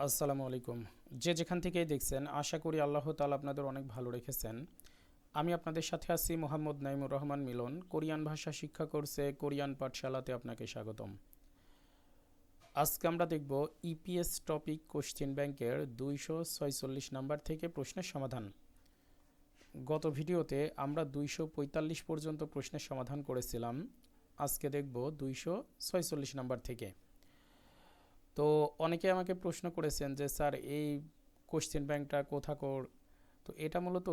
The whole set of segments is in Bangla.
আসসালামু আলাইকুম। যে যেখান থেকেই দেখছেন আশা করি আল্লাহ তাআলা আপনাদের অনেক ভালো রেখেছেন। আমি আপনাদের সাথে আছি মোহাম্মদ নাইমুর রহমান মিলন। কোরিয়ান ভাষা শিক্ষা কোর্সে কোরিয়ান পাঠশালাতে আপনাকে স্বাগতম। আজকে আমরা দেখব ইপিএস টপিক কোশ্চেন ব্যাংকের 246 নাম্বার থেকে প্রশ্নের সমাধান। গত ভিডিওতে আমরা 245 পর্যন্ত প্রশ্নের সমাধান করেছিলাম। আজকে দেখব 246 নাম্বার থেকে। তো অনেকে আমাকে প্রশ্ন করেছেন যে স্যার এই কোশ্চেন ব্যাংকটা কোথাকার। তো এটা মূলত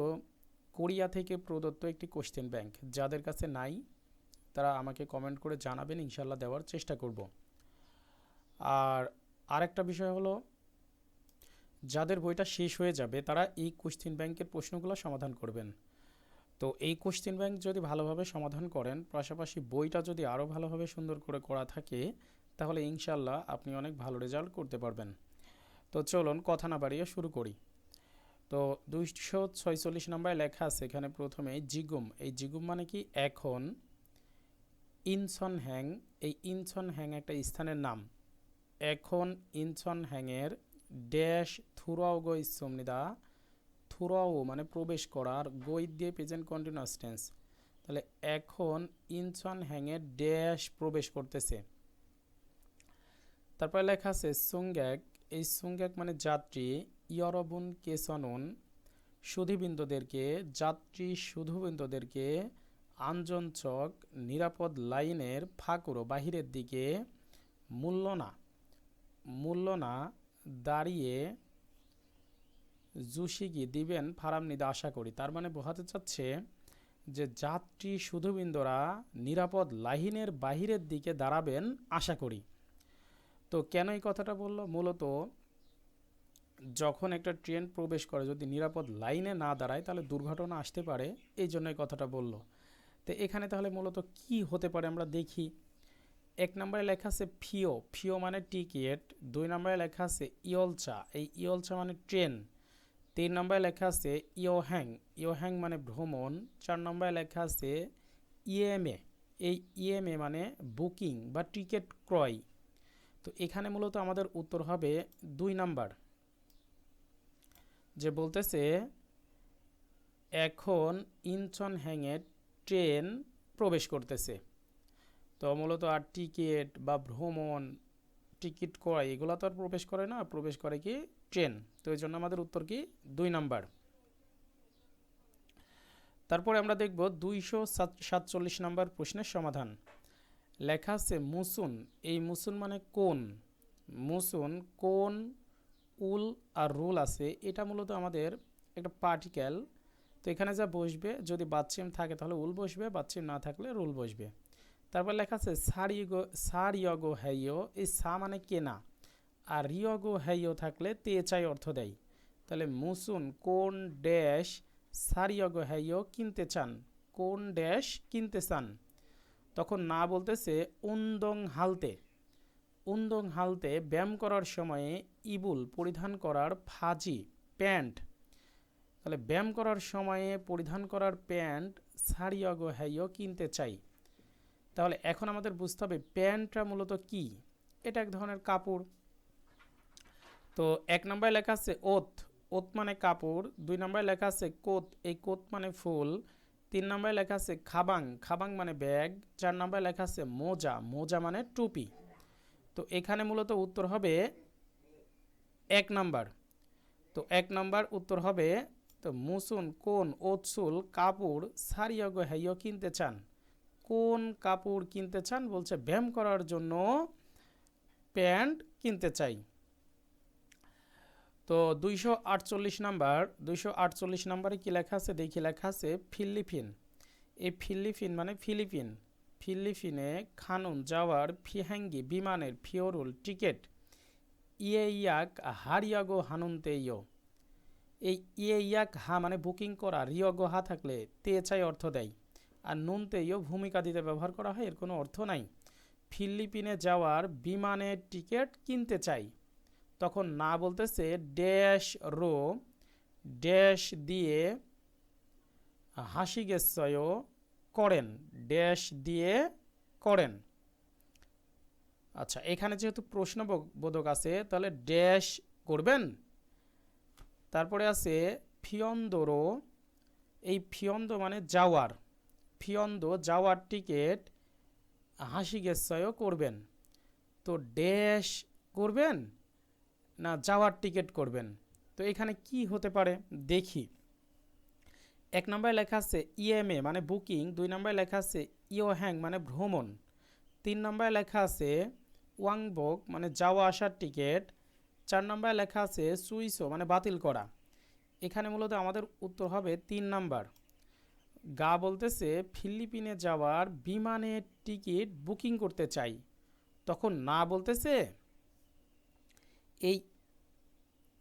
কোরিয়া থেকে প্রদত্ত একটি কোশ্চেন ব্যাংক। যাদের কাছে নাই তারা আমাকে কমেন্ট করে জানাবেন, ইনশাল্লাহ দেওয়ার চেষ্টা করব। আর আরেকটা বিষয় হলো, যাদের বইটা শেষ হয়ে যাবে তারা এই কোশ্চেন ব্যাংকের প্রশ্নগুলো সমাধান করবেন। তো এই কোশ্চেন ব্যাংক যদি ভালোভাবে সমাধান করেন, পাশাপাশি বইটা যদি আরও ভালোভাবে সুন্দর করে করা থাকে, তাহলে ইনশাল্লাহ আপনি অনেক ভালো রেজাল্ট করতে পারবেন। তো চলুন কথা না বাড়িয়ে শুরু করি। তো 246 নম্বরে লেখা আছে এখানে প্রথমে জিগুম। এই জিগুম মানে কি এখন। ইনসন হ্যাং, এই ইনসন হ্যাং একটা স্থানের নাম। এখন ইনসন হ্যাংয়ের ড্যাশ থুরাও গো ইসমনিদা। থুরাও মানে প্রবেশ করার, গই দিয়ে প্রেজেন্ট কন্টিনিউয়াস টেন্স। তাহলে এখন ইনসন হ্যাংয়ের ড্যাশ প্রবেশ করতেছে। তারপরে লেখা আছে সুংগ্যাক। এই সুংগ্যাক মানে যাত্রী। ইয়রবুন কেসনুন, সুধীবৃন্দদেরকে, যাত্রী সুধীবৃন্দদেরকে আঞ্জনচক নিরাপদ লাইনের ফাঁকুরো বাহিরের দিকে মূল্য না দাঁড়িয়ে জুশিগি দিবেন ফারামনিদা আশা করি। তার মানে বোঝাতে চাচ্ছে যে যাত্রী সুধীবৃন্দরা নিরাপদ লাইনের বাহিরের দিকে দাঁড়াবেন আশা করি। তো কেন এই কথাটা বললো? মূলত যখন একটা ট্রেন প্রবেশ করে যদি নিরাপদ লাইনে না দাঁড়ায় তাহলে দুর্ঘটনা আসতে পারে, এই জন্য এই কথাটা বলল। তো এখানে তাহলে মূলত কি হতে পারে আমরা দেখি। এক নম্বরে লেখা আছে ফিও। ফিও মানে টিকিট। দুই নম্বরে লেখা আছে ইয়লচা। এই ইয়লচা মানে ট্রেন। তিন নম্বরে লেখা আছে ইয়োহ্যাং। ইয়োহ্যাং মানে ভ্রমণ। চার নম্বরে লেখা আছে ইএমএ। এই ইএমএ মানে বুকিং বা টিকিট ক্রয়। তো এখানে মূলত আমাদের উত্তর হবে দুই নাম্বার, যে বলতেছে এখন ইনচন হ্যাংয়ে ট্রেন প্রবেশ করতেছে। তো মূলত আর টিকিট বা ভ্রমণ, টিকিট ক্রয় এগুলো তো আর প্রবেশ করে না, প্রবেশ করে কি ট্রেন। তো এই জন্য আমাদের উত্তর কি দুই নাম্বার। তারপরে আমরা দেখব 247 নম্বর প্রশ্নের সমাধান। লেখা আছে মুসুন। এই মুসুন মানে কোন। মুসুন কোন, উল আর রুল আছে, এটা মূলত আমাদের একটা পার্টিকেল। তো এখানে যা বসবে, যদি বাচ্চিম থাকে তাহলে উল বসবে, বাচ্চিম না থাকলে রুল বসবে। তারপর লেখা আছে সারিয়গো হ্যাইও। এই সা মানে কেনা, আর রিয়গো হ্যাইও থাকলে তে চাই অর্থ দেয়। তাহলে মুসুন কোন ড্যাশ সারিয়গো হ্যাইও কিনতে চান, কোন ড্যাশ কিনতে চান। তখন না বলতেছে উন্দং হালতে। উন্দং হালতে ব্যায়াম করার সময়ে ইবুল পরিধান করার ফাজি প্যান্ট। তাহলে ব্যায়াম করার সময়ে পরিধান করার প্যান্ট সারিয়গো হ্যাইও কিনতে চাই। তাহলে এখন আমাদের বুঝতে হবে প্যান্টটা মূলত কি। এটা এক ধরনের কাপড়। তো এক নম্বরে লেখা আছে ওত। ওত মানে কাপড়। দুই নম্বরে লেখা আছে কোত। এই কোত মানে ফুল। তিন নম্বরে লেখা আছে খাবাং। খাবাং মানে ব্যাগ। চার নম্বরে লেখা আছে মোজা। মোজা মানে টুপি। তো এখানে মূলত উত্তর হবে এক নাম্বার। তো এক নাম্বার উত্তর হবে, তো মুসুন কোন ওতসুল কাপড় সারিয়গো হ্যাইও কিনতে চান। কোন কাপড় কিনতে চান? বলছে ব্যায়াম করার জন্য প্যান্ট কিনতে চাই। তো 248 নাম্বারে কি লেখা আছে দেখি। লেখা আছে ফিলিপিন। এই ফিলিপিন মানে ফিলিপিন। ফিলিপিনে খানুন যাওয়ার ফিহ্যাঙ্গি বিমানের ফিওরুল টিকেট ইয়াক হারিয়াগো হানুনতেইও। এই ইয়াক হা মানে বুকিং করা, রিয়গো হা থাকলে তে চাই অর্থ দেয়, আর নুনতেইও ভূমিকা দিতে ব্যবহার করা হয়, এর কোনো অর্থ নাই। ফিলিপিনে যাওয়ার বিমানের টিকিট কিনতে চাই। তখন না বলতেছে ড্যাশ রো ড্যাশ দিয়ে হাসি গেছয় করেন, ড্যাশ দিয়ে করেন। আচ্ছা, এখানে যেহেতু প্রশ্নবোধক আছে তাহলে ড্যাশ করবেন। তারপরে আছে ফিয়ন্দোরো, এই ফিয়ন্দ মানে যাওয়ার, ফিয়ন্দ যাওয়ার টিকিট হাসিগেসায়ও করবেন। তো ড্যাশ করবেন না যাওয়ার টিকিট করবেন, তো এখানে কি হতে পারে দেখি। 1 নম্বরে লেখা আছে ইএমএ মানে বুকিং, 2 নম্বরে লেখা আছে ইয়োহ্যাং মানে ভ্রমণ, 3 নম্বরে লেখা আছে ওয়াংবক মানে যাওয়া আসার টিকিট, 4 নম্বরে লেখা আছে সুইসো মানে বাতিল করা। এখানে মূলত আমাদের উত্তর হবে 3 নম্বর। গা বলতেছে ফিলিপিনে যাওয়ার বিমানের টিকিট বুকিং করতে চাই, তখন না বলতেছে এই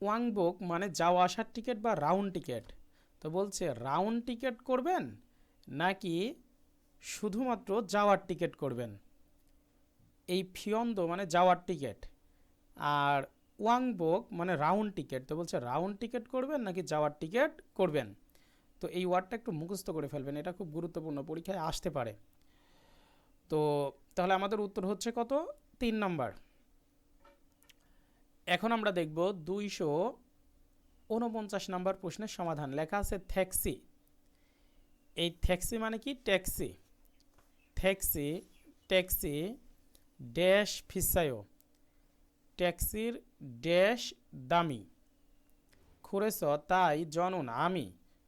ওয়াংবক মানে যাওয়া আসার টিকিট বা রাউন্ড টিকিট, তো বলছে রাউন্ড টিকিট করবেন নাকি শুধুমাত্র যাওয়ার টিকিট করবেন। এই ফিয়ন্দ মানে যাওয়ার টিকিট আর ওয়াংবক মানে রাউন্ড টিকিট, তো বলছে রাউন্ড টিকিট করবেন নাকি যাওয়ার টিকিট করবেন। তো এই ওয়ার্ডটা একটু মুখস্থ করে ফেলবেন, এটা খুব গুরুত্বপূর্ণ, পরীক্ষায় আসতে পারে। তো তাহলে আমাদের উত্তর হচ্ছে কত, 3 নম্বর। এখন আমরা দেখব 249 নম্বর প্রশ্নের সমাধান। লেখা আছে ট্যাক্সি, এই ট্যাক্সি মানে কি ট্যাক্সি, ট্যাক্সি ট্যাক্সি ড্যাশ ফিসায়ো, ট্যাক্সির ড্যাশ দামি, খুরেছ তাই জনুন আমি,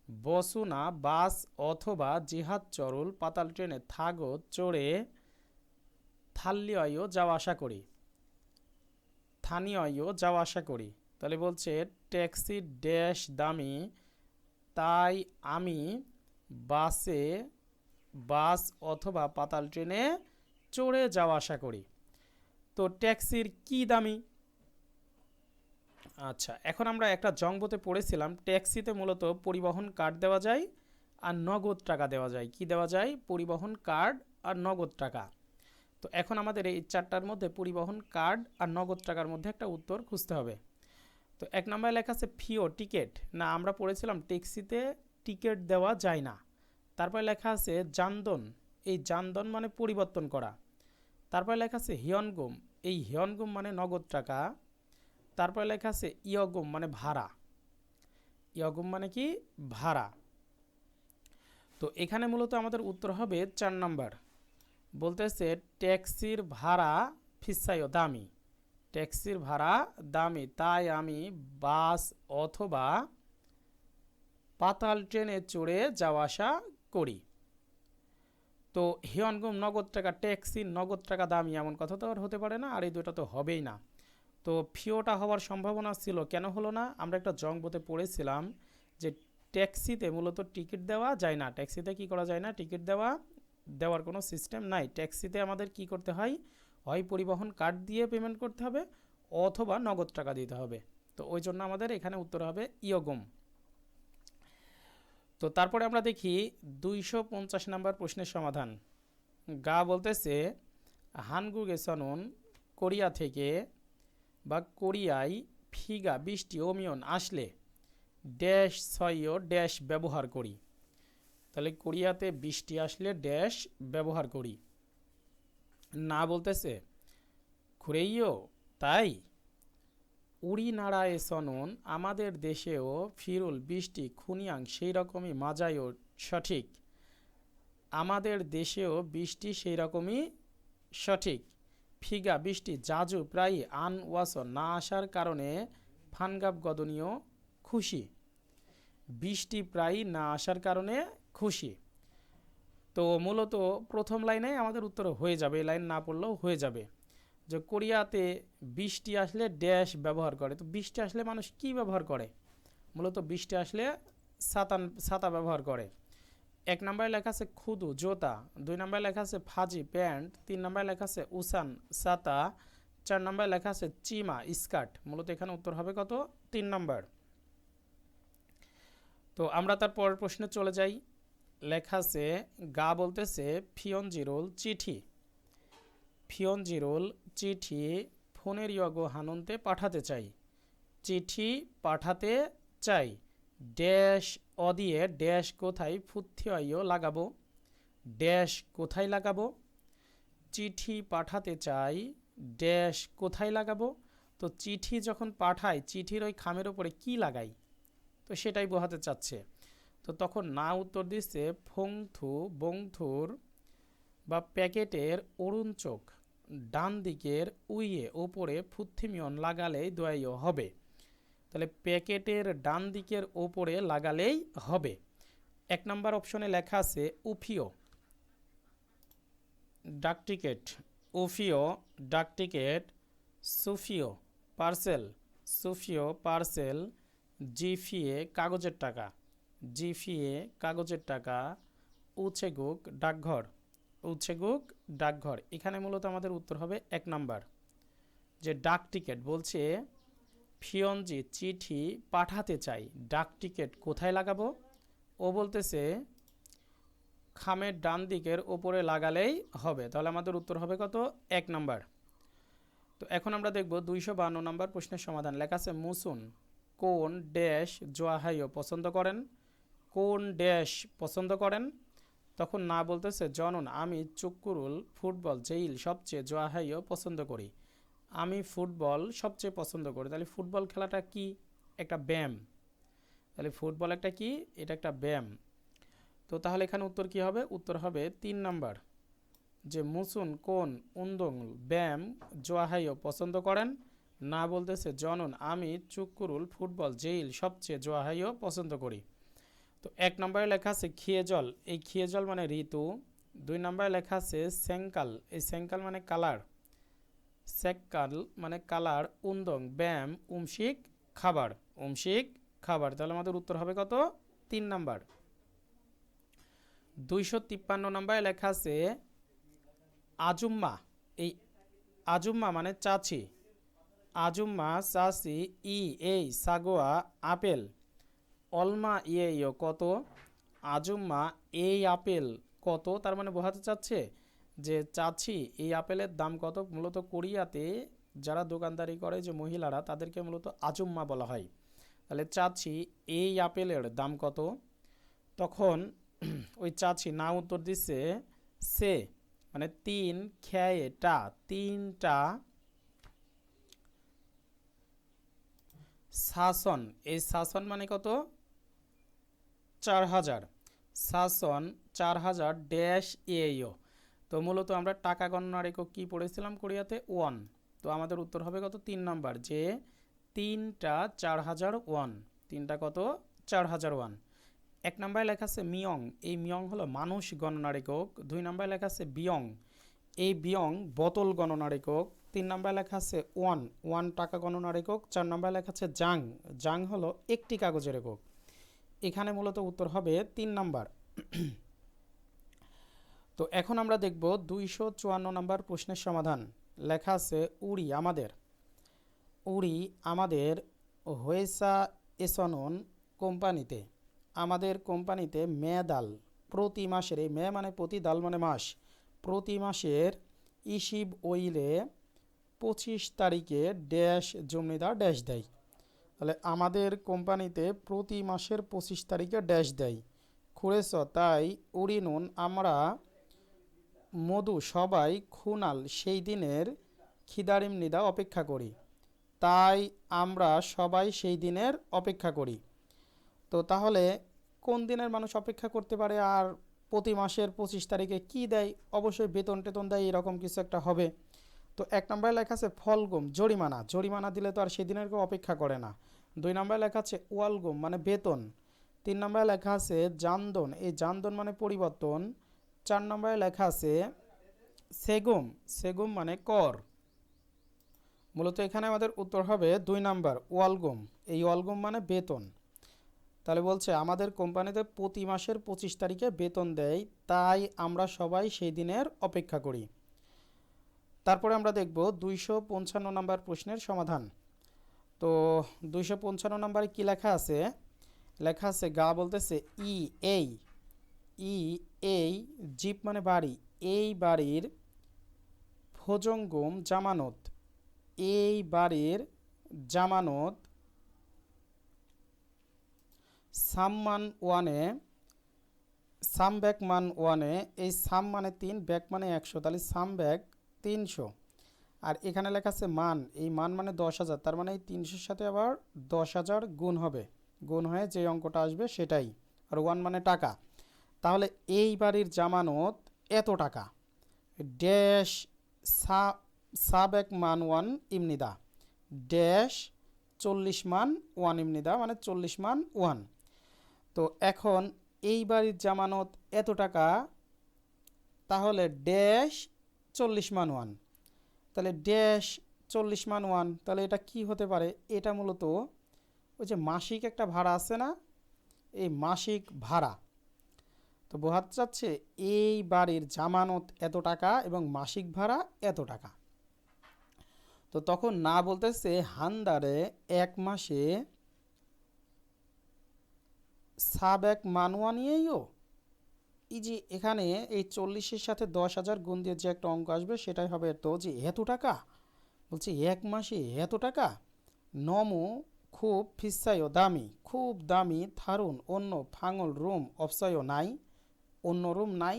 বসুনা বাস অথবা জিহাদ চরুল পাতাল ট্রেনে থাগো চড়ে থাল্লিয়ও যাওয়া আসা করি, স্থানীয় যাওয়া আসা করি। তাহলে বলছে ট্যাক্সির ড্যাশ দামি তাই আমি বাস অথবা পাতাল ট্রেনে চড়ে যাওয়া আসা করি। তো ট্যাক্সির কি দামি? আচ্ছা, এখন আমরা একটা জংবতে পড়েছিলাম ট্যাক্সিতে মূলত পরিবহন কার্ড দেওয়া যায় আর নগদ টাকা দেওয়া যায়। কি দেওয়া যায়? পরিবহন কার্ড আর নগদ টাকা। তো এখন আমাদের এই 4টার মধ্যে পরিবহন কার্ড আর নগদ টাকার মধ্যে একটা উত্তর খুঁজতে হবে। তো 1 নম্বরে লেখা আছে ফিও টিকিট, না আমরা পড়েছিলাম ট্যাক্সিতে টিকিট দেওয়া যায় না। তারপরে লেখা আছে জানদন, এই জানদন মানে পরিবর্তন করা। তারপরে লেখা আছে হিয়নগুম, এই হিয়নগুম মানে নগদ টাকা। তারপরে লেখা আছে ইয়গুম মানে ভাড়া, ইয়গুম মানে কি ভাড়া। তো এখানে মূলত আমাদের উত্তর হবে 4 নম্বর। বলতেছে ট্যাক্সির ভাড়া ফিসাইও দামি, ট্যাক্সির ভাড়া দামি তাই আমি বাস অথবা পাতাল ট্রেনে চড়ে যাওয়া আসা করি। তো হিয়নগুম নগদ টাকা, ট্যাক্সির নগদ টাকা দামি, এমন কথা তো আর হতে পারে না, আর এই দুটো তো হবেই না। তো ফিওটা হওয়ার সম্ভাবনা ছিল, কেন হলো না? আমরা একটা জংবতে পড়েছিলাম যে ট্যাক্সিতে মূলত টিকিট দেওয়া যায় না। ট্যাক্সিতে কি করা যায় না? টিকিট দেওয়ার কোনো সিস্টেম নাই। ট্যাক্সিতে আমাদের কি করতে হয়? হয় পরিবহন কার্ড দিয়ে পেমেন্ট করতে হবে অথবা নগদ টাকা দিতে হবে। তো ওই জন্য আমাদের এখানে উত্তর হবে ইয়গম। তো তারপরে আমরা দেখি 250 নম্বর প্রশ্নের সমাধান। গা বলতেছে হানগু গেসনুন কোরিয়া থেকে বা কোরিয়ায় ফিগা বৃষ্টি ওমিয়ন আসলে ড্যাশ ছয় ড্যাশ ব্যবহার করি। তাহলে কোরিয়াতে বৃষ্টি আসলে ড্যাশ ব্যবহার করি। না বলতেছে খুরেইও তাই, উড়ি নাড়ায় সনন আমাদের দেশেও ফিরুল বৃষ্টি খুনিয়াং সেই রকমই মাজায়ও সঠিক, আমাদের দেশেও বৃষ্টি সেই রকমই সঠিক। ফিগা বৃষ্টি জাজু প্রায় আন ওয়াস না আসার কারণে ফানগাব গদনীয় খুশি, বৃষ্টি প্রায় না আসার কারণে খুশি। তো মূলত প্রথম লাইনে আমাদের উত্তর হয়ে যাবে, এই লাইন না পড়লেও হয়ে যাবে যে কোরিয়াতে বৃষ্টি আসলে ড্যাশ ব্যবহার করে। তো বৃষ্টি আসলে মানুষ কি ব্যবহার করে? মূলত বৃষ্টি আসলে ছাতা ব্যবহার করে। 1 নম্বরে লেখা আছে খুদু জোতা, 2 নম্বরে লেখা আছে ফাজি প্যান্ট, 3 নম্বরে লেখা আছে উসান ছাতা, 4 নম্বরে লেখা আছে চিমা স্কার্ট। মূলত এখানে উত্তর হবে কত? 3 নম্বর। তো আমরা তার পরের প্রশ্নে চলে যাই। লেখা আছে গা বলতেছে ফিয়নজিরোল চিঠি, ফিয়নজিরোল চিঠি ফোনের ইয়গো হানন্তে পাঠাতে চাই, চিঠি পাঠাতে চাই ড্যাশ অদিয়ে ড্যাশ কোথায় ফুথিও লাগাবো, ড্যাশ কোথায় লাগাবো, চিঠি পাঠাতে চাই ড্যাশ কোথায় লাগাবো, তো চিঠি যখন পাঠায় চিঠির ওই খামের ওপরে কি লাগাই, তো সেটাই বোঝাতে চাচ্ছে। তো তখন না উত্তর দিচ্ছে ফংথু বংথুর বা প্যাকেটের অরুণ চোখ ডান দিকের উইয়ে ওপরে ফুথিমিয়ন লাগালেই দোয়াইও হবে। তাহলে প্যাকেটের ডান দিকের ওপরে লাগালেই হবে। 1 নম্বর অপশনে লেখা আছে উফিও ডাক টিকেট, উফিও ডাক টিকেট, সুফিও পার্সেল, সুফিও পার্সেল, জিফিয়ে কাগজের টাকা, জিফিয়ে কাগজের টাকা, উচেগুক ডাকঘর, উচেগুক ডাকঘর। এখানে মূলত আমাদের উত্তর হবে 1 নাম্বার, যে ডাক টিকেট বলছে ফিয়নজি চিঠি পাঠাতে চাই, ডাক টিকেট কোথায় লাগাবো? ও বলতেছে খামের ডান দিকের ওপরে লাগালেই হবে। তাহলে আমাদের উত্তর হবে কত? 1 নাম্বার। তো এখন আমরা দেখব 252 নম্বর প্রশ্নের সমাধান। লেখা আছে মুসুন কোন ড্যাশ জোয়াহাইও পছন্দ করেন, কোন ড্যাশ পছন্দ করেন? তখন না বলতেছে জনন আমি চুক্কুরুল ফুটবল জেইল সবচেয়ে জোয়াহাইও পছন্দ করি, আমি ফুটবল সবচেয়ে পছন্দ করি। তাহলে ফুটবল খেলাটা কি? একটা ব্যায়াম। তাহলে ফুটবল একটা কি? এটা একটা ব্যায়াম। তো তাহলে এখানে উত্তর কি হবে? উত্তর হবে 3 নাম্বার, যে মুসুন কোন উন্দং ব্যায়াম জোয়াহাইও পছন্দ করেন। না বলতেছে জনন আমি চুক্কুরুল ফুটবল জেইল সবচেয়ে জোয়াহাইও পছন্দ করি। তো 1 নম্বরে লেখা আছে খিয়েজল, এই খিয়েজল মানে ঋতু। 2 নম্বরে লেখা আছে সেঙ্কাল, এই সেঙ্কাল মানে কালার, সেক্কাল মানে কালার, উন্দং ব্যায়াম, উমশিক খাবার, উমশিক খাবার। তাহলে আমাদের উত্তর হবে কত? 3 নাম্বার। 253 নম্বরে লেখা আছে আজুম্মা, এই আজুম্মা মানে চাচি, আজুম্মা চাচি ই এই সাগোয়া আপেল, অলমা ইয়ে কত, আজুম্মা এই আপেল কত। তার মানে বোঝাতে চাচ্ছে যে চাচি এই আপেলের দাম কত। মূলত কোরিয়াতে যারা দোকানদারি করে যে মহিলারা তাদেরকে মূলত আজুম্মা বলা হয়। তাহলে চাচি এই আপেলের দাম কত? তখন ওই চাচি না উত্তর দিচ্ছে সে মানে 3 খেয়েটা, 3টা শাসন, এই শাসন মানে কত? 4000, শাসন 4000 ড্যাশ এও। তো মূলত আমরা টাকা গণনার একক কি পড়েছিলাম কোরিয়াতে? 1। তো আমাদের উত্তর হবে কত? 3 নাম্বার, যে 3টা 4000 ওয়ান, 3টা কত? 4000 ওয়ান। 1 নম্বরে লেখা আছে মিয়ং, এই মিয়ং হলো মানুষ গণনার একক। 2 নম্বরে লেখা আছে বিয়ং, এই বিয়ং বোতল গণনার একক। 3 নম্বরে লেখা আছে ওয়ান, ওয়ান টাকা গণনার একক। 4 নম্বরে লেখা আছে জাং, জাং হলো একটি কাগজের একক। এখানে মূলত উত্তর হবে 3 নাম্বার। তো এখন আমরা দেখব 254 নম্বর প্রশ্নের সমাধান। লেখা আছে উড়ি আমাদের, উড়ি আমাদের হোয়েসা এসনন কোম্পানিতে, আমাদের কোম্পানিতে মে দাল প্রতি মাসের, এই মে মানে প্রতি, দাল মানে মাস, প্রতি মাসের ইসিব ওইলে 25 তারিখে ড্যাশ জমিদার ড্যাশ দেয়। তাহলে আমাদের কোম্পানিতে প্রতি মাসের 25 তারিখে ড্যাশ দেয়। খুঁড়েছ তাই উড়ি নুন আমরা মধু সবাই খুনাল সেই দিনের খিদারিম নিদা অপেক্ষা করি, তাই আমরা সবাই সেই দিনের অপেক্ষা করি। তো তাহলে কোন দিনের মানুষ অপেক্ষা করতে পারে? আর প্রতি মাসের 25 তারিখে কি দেয়? অবশ্যই বেতন টেতন দেয়, এরকম কিছু একটা হবে। তো 1 নম্বরে লেখা আছে ফলগুম জরিমানা, জরিমানা দিলে তো আর সেদিনের কেউ অপেক্ষা করে না। 2 নম্বরে লেখা আছে ওয়ালগুম মানে বেতন। 3 নম্বরে লেখা আছে জানদন, এই জানদন মানে পরিবর্তন। 4 নম্বরে লেখা আছে সেগুম, সেগুম মানে কর। মূলত এখানে আমাদের উত্তর হবে 2 নাম্বার ওয়ালগুম, এই ওয়ালগুম মানে বেতন। তাহলে বলছে আমাদের কোম্পানিতে প্রতি মাসের 25 তারিখে বেতন দেয়, তাই আমরা সবাই সেই দিনের অপেক্ষা করি। তারপরে আমরা দেখব 255 নম্বর প্রশ্নের সমাধান। তো 255 নম্বরে কি লেখা আছে? লেখা আছে গা বলতেছে ই এই, ই এই জিপ মানে বাড়ি, এই বাড়ির ফজঙ্গুম জামানত, এই বাড়ির জামানত সামমান ওয়ানে, সাম ব্যাক মান ওয়ানে, এই সাম মানে 3, ব্যাক মানে 100, তাহলে সাম ব্যাক 300। আর এখানে লেখা আছে মান, এই মান মানে 10,000, তার মানে এই 300-এর সাথে আবার 10,000 গুণ হবে, গুণ হয়ে যে অঙ্কটা আসবে সেটাই। আর ওয়ান মানে টাকা। তাহলে এই বাড়ির জামানত এত টাকা, ড্যাশ সাবেক মান ওয়ান ইমনিদা, ড্যাশ 40 মান ওয়ান ইমনিদা, মানে 40 মান ওয়ান। তো এখন এই বাড়ির জামানত এত টাকা, তাহলে ড্যাশ 40 মান ওয়ান, তাহলে ড্যাশ 40 মান ওয়ান, তাহলে এটা কি হতে পারে? এটা মূলত ওই যে মাসিক একটা ভাড়া আছে না, এই মাসিক ভাড়া। তো বোঝাতে চাচ্ছে এই বাড়ির জামানত এত টাকা এবং মাসিক ভাড়া এত টাকা। তো তখন না বলতেছে হান্দারে এক মাসে সাবেক মানুয়া নিয়েইও, এই যে এখানে এই 40-এর সাথে 10,000 গুণ দিয়ে যে একটা অঙ্ক আসবে সেটাই হবে তো যে এত টাকা, বলছে এক মাসে এত টাকা। নমো খুব ফিসাইও দামি, খুব দামি থারুন অন্য ফাঙল রুম অফসাইও নাই, অন্য রুম নাই।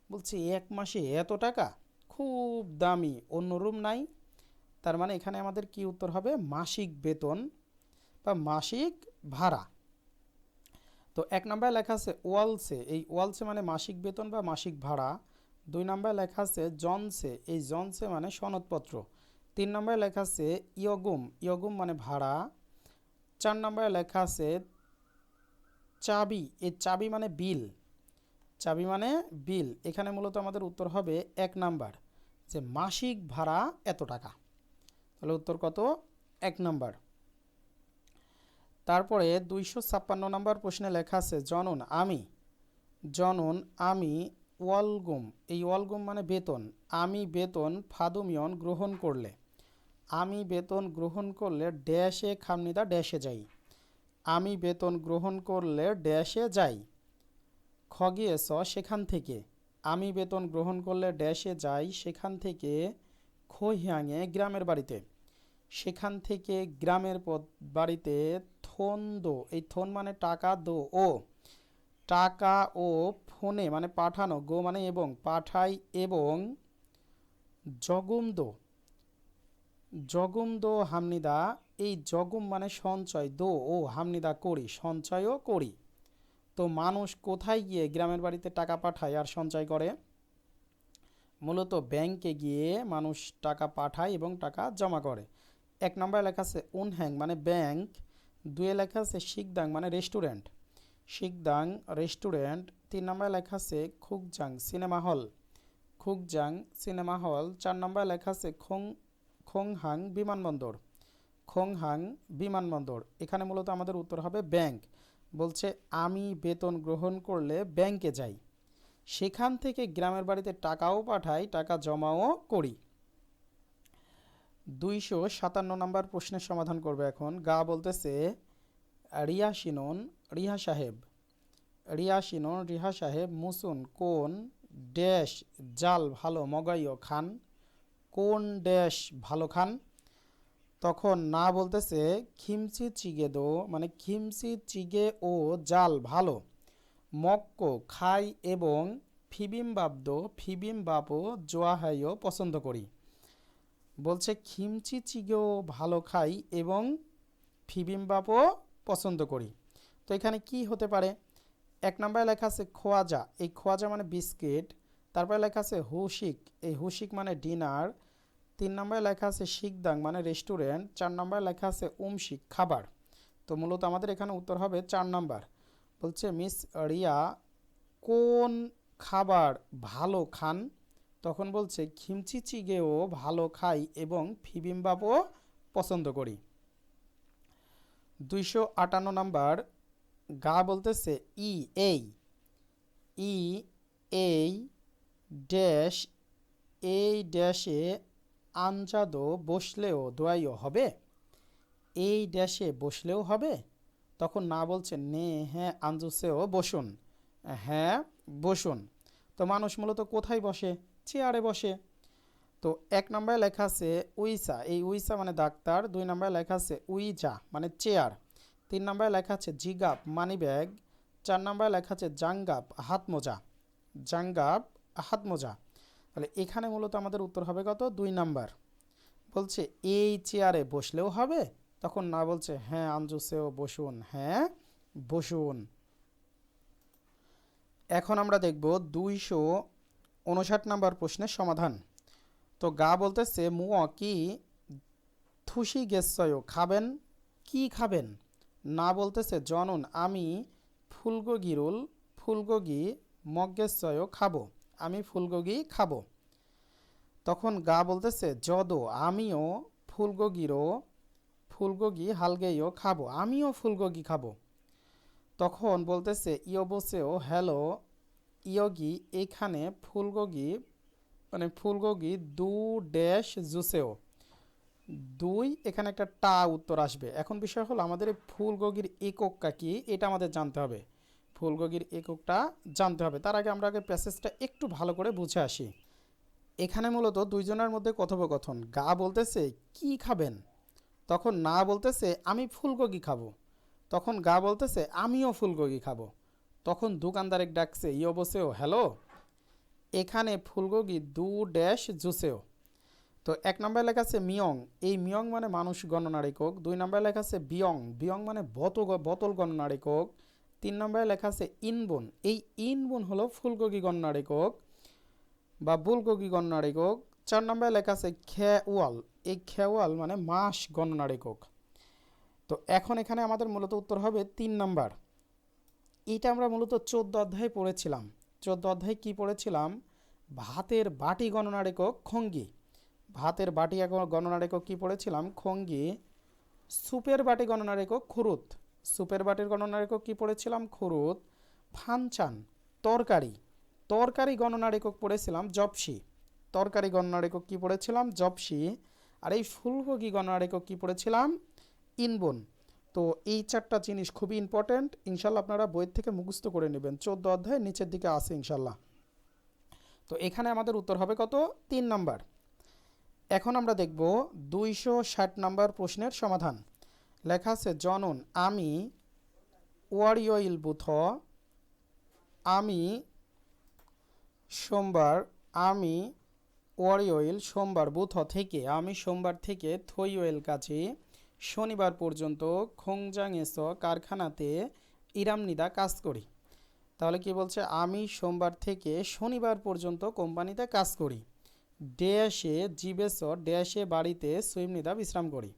বলছে এক মাসে এত টাকা, খুব দামি, অন্য রুম নাই। তার মানে এখানে আমাদের কি উত্তর হবে? মাসিক বেতন বা মাসিক ভাড়া। তো এক নম্বরে লেখা আছে ওয়ালসে, এই ওয়ালসে মানে মাসিক বেতন বা মাসিক ভাড়া। 2 নম্বরে লেখা আছে জনসে, এই জনসে মানে সনদপত্র। 3 নম্বরে লেখা আছে ইয়গুম, ইয়গুম মানে ভাড়া। 4 নম্বরে লেখা আছে চাবি, এই চাবি মানে বিল, চাবি মানে বিল। এখানে মূলত আমাদের উত্তর হবে 1 নাম্বার, যে মাসিক ভাড়া এত টাকা। তাহলে উত্তর কত? 1 নাম্বার। তারপরে 256 নম্বর প্রশ্নে লেখা আছে জনন আমি, জনন আমি ওয়ালগুম, এই ওয়ালগুম মানে বেতন, আমি বেতন ফাদুমিয়ন গ্রহণ করলে, আমি বেতন গ্রহণ করলে ড্যাশে খামনিদা ড্যাশে যাই, আমি বেতন গ্রহণ করলে ড্যাশে যাই। খগিয়েছ সেখান থেকে, আমি বেতন গ্রহণ করলে ড্যাশে যাই সেখান থেকে খহিয়াঙে গ্রামের বাড়িতে, সেখান থেকে গ্রামের বাড়িতে থন দো, এই থন মানে টাকা, দো ও টাকা, ও ফোনে মানে পাঠানো, গো মানে এবং পাঠাই, এবং জগুম দো, জগুম দো হামনিদা, এই জগুম মানে সঞ্চয়, দো ও হামনিদা করি, সঞ্চয়ও করি। তো মানুষ কোথায় গিয়ে গ্রামের বাড়িতে টাকা পাঠায় আর সঞ্চয় করে? মূলত ব্যাংকে গিয়ে মানুষ টাকা পাঠায় এবং টাকা জমা করে। 1 নম্বরে লেখা আছে উনহ্যাং মানে ব্যাংক। 2 লেখা আছে শিকদাং মানে রেস্টুরেন্ট, শিকদাং রেস্টুরেন্ট। 3 নম্বরে লেখা আছে খুকজাং সিনেমা হল, খুকজাং সিনেমা হল। 4 নম্বরে লেখা আছে খোংহাং বিমানবন্দর, খোংহাং বিমানবন্দর। এখানে মূলত আমাদের উত্তর হবে ব্যাংক। বলছে আমি বেতন গ্রহণ করলে ব্যাংকে যাই, সেখান থেকে গ্রামের বাড়িতে টাকাও পাঠাই, টাকা জমাও করি। 257 নম্বর প্রশ্নের সমাধান করবে এখন। গা বলতেছে রিয়া শিনন, রিহা সাহেব, রিয়া শিনন রিহা সাহেব মুসুন কোন ড্যাশ জাল ভালো মগাইও খান, কোন ড্যাশ ভালো খান। তখন না বলতেছে খিমচি চিগে দো, মানে খিমচি চিগে ও জাল ভালো, মক্কো খাই এবং ফিবিমবাবদো ফিবিমবাবও জোয়াহাইও পছন্দ করি। বলছে খিমচি চিগেও ভালো খাই এবং ফিবিমবাবও পছন্দ করি। তো এখানে কি হতে পারে? 1 নম্বরে লেখা আছে খোয়াজা, এই খোয়াজা মানে বিস্কিট। তারপরে লেখা আছে হুশিক, এই হুশিক মানে ডিনার। 3 নম্বরে লেখা আছে শিকদাং মানে রেস্টুরেন্ট। 4 নম্বরে লেখা আছে উমশিক খাবার। তো মূলত আমাদের এখানে উত্তর হবে 4 নাম্বার। বলছে মিস রিয়া কোন খাবার ভালো খান? তখন বলছে খিমচি চিগেও ভালো খাই এবং ফিবিমবাবও পছন্দ করি। 258 নাম্বার। গা বলতেছে ই এই, ই এই ড্যাশ, এই ড্যাশে আনজাদো বসলেও দোয়াইও হবে, এই ড্যাশে বসলেও হবে। তখন না বলছে নে হ্যাঁ আঞ্জুসেও বসুন, হ্যাঁ বসুন। তো মানুষ মূলত কোথায় বসে? চেয়ারে বসে। তো 1 নম্বরে লেখা আছে উইসা, এই উইসা মানে ডাক্তার। 2 নম্বরে লেখা আছে উইজা মানে চেয়ার। 3 নম্বরে লেখা আছে জিগাপ মানি ব্যাগ। 4 নম্বরে লেখা আছে জাঙ্গাপ হাত মোজা, জাঙ্গাপ হাত মোজা। তাহলে এখানে মূলত আমাদের উত্তর হবে কত? 2 নাম্বার। বলছে এই চেয়ারে বসলেও হবে? তখন না বলছে হ্যাঁ আঞ্জুসেও বসুন, হ্যাঁ বসুন। এখন আমরা দেখব 259 নম্বর প্রশ্নের সমাধান। তো গা বলতেছে মুয়া কি থুসি গেছয়, খাবেন কি খাবেন? না বলতেছে জনন আমি ফুলগো ফুলগোগি মগেছয় খাবো, আমি ফুলগোগি খাবো। তখন গা বলতেছে যদ আমিও ফুলগোগি হালগেইও খাবো, আমিও ফুলগোগি খাবো। তখন বলতেছে ইয়বসেও হ্যালো ইয়গি এখানে ফুলগোগি ফুলগোগি দু ড্যাশ জুসেও, দুই এখানে একটা টা উত্তর আসবে। এখন বিষয় হলো আমাদের এই ফুলগোগির এককটা কি এটা আমাদের জানতে হবে, ফুলগোগির এককটা জানতে হবে। তার আগে আমরা প্যাসেজটা একটু ভালো করে বুঝে আসি। এখানে মূলত দুইজনের মধ্যে কথোপকথন। গা বলতেছে কি খাবেন, তখন না বলতেছে আমি ফুলগোগি খাবো। তখন গা বলতেছে আমিও ফুলগোগি খাবো। তখন দোকানদার এক ডাকছে ইয়ে বসেও হ্যালো এখানে ফুলগোগি দু ড্যাশ জুসেও। তো 1 নম্বরে লেখা আছে মিয়ং, এই মিয়ং মানে মানুষ গণনার একক। 2 নম্বরে লেখা আছে বিয়ং, বিয়ং মানে বোতল গণনার একক। 3 নম্বরে লেখা আছে ইনবুন, এই ইনবুন হলো ফুলগোগি গণনার একক বা বুলগোগি গণনার একক। 4 নম্বরে লেখা আছে খেওয়াল, এই খেওয়াল মানে মাস গণনার একক। তো এখন এখানে আমাদের মূলত উত্তর হবে 3 নাম্বার। এটা আমরা মূলত 14 অধ্যায়ে পড়েছিলাম। 14 অধ্যায়ে কি পড়েছিলাম? ভাতের বাটি গণনার একক খঙ্গি। ভাতের বাটি গণনার একক কি পড়েছিলাম? খঙ্গি। সুপের বাটি গণনার একক খুরুত। সুপের বাটির গণনার একক কি পড়েছিলাম? খুরুত। ফানচান তরকারি, তরকারি গণনার একক পড়েছিলাম জপসি। তরকারি গণনার একক কি পড়েছিলাম? জপসি। আর এই ফুলগোগি গণনার একক কি পড়েছিলাম? ইনবন। তো এই 4টা জিনিস খুবই ইম্পর্টেন্ট, ইনশাল্লাহ আপনারা বইয়ের থেকে মুখস্থ করে নেবেন। 14 অধ্যায় নিচের দিকে আছে ইনশাল্লাহ। তো এখানে আমাদের উত্তর হবে কত? 3 নাম্বার। এখন আমরা দেখব 260 নাম্বার প্রশ্নের সমাধান। লেখা আছে জনন আমি ওয়ারিয়ইল বুথ, আমি সোমবার, আমি ওয়ারিয়ইল সোমবার বুথ থেকে, আমি সোমবার থেকে থইওয়েল কাছে শনিবার পর্যন্ত খোংজাংএস কারখানাতে ইরামনিদা কাজ করি। তাহলে কি বলছে? আমি সোমবার থেকে শনিবার পর্যন্ত কোম্পানিতে কাজ করি। ড্যাশে জিবেস ড্যাশে বাড়িতে সুইমনিদা বিশ্রাম করি।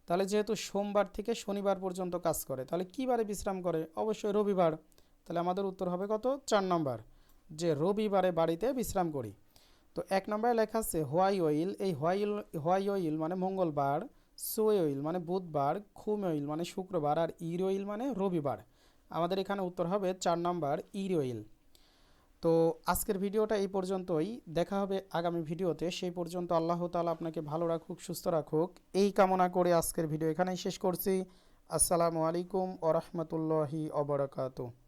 তাহলে যেহেতু সোমবার থেকে শনিবার পর্যন্ত কাজ করে, তাহলে কী বারে বিশ্রাম করে? অবশ্যই রবিবার। তাহলে আমাদের উত্তর হবে কত? 4 নম্বর, যে রবিবারে বাড়িতে বিশ্রাম করি। তো 1 নম্বরে লেখা আছে হোয়াই অয়েল, এই হোয়াই অয়েল মানে মঙ্গলবার, সোয়ে অয়েল মানে বুধবার, খুম অয়েল মানে শুক্রবার, আর ইর অয়েল মানে রবিবার। আমাদের এখানে উত্তর হবে 4 নম্বর ইর অয়েল। তো আজকের ভিডিওটা এই পর্যন্তই, দেখা হবে আগামী ভিডিওতে। সেই পর্যন্ত আল্লাহ তাআলা আপনাকে ভালো রাখুক, সুস্থ রাখুক, এই কামনা করে আজকের ভিডিও এখানেই শেষ করছি। আসসালামু আলাইকুম ওয়া রাহমাতুল্লাহি ওয়া বারাকাতুহু।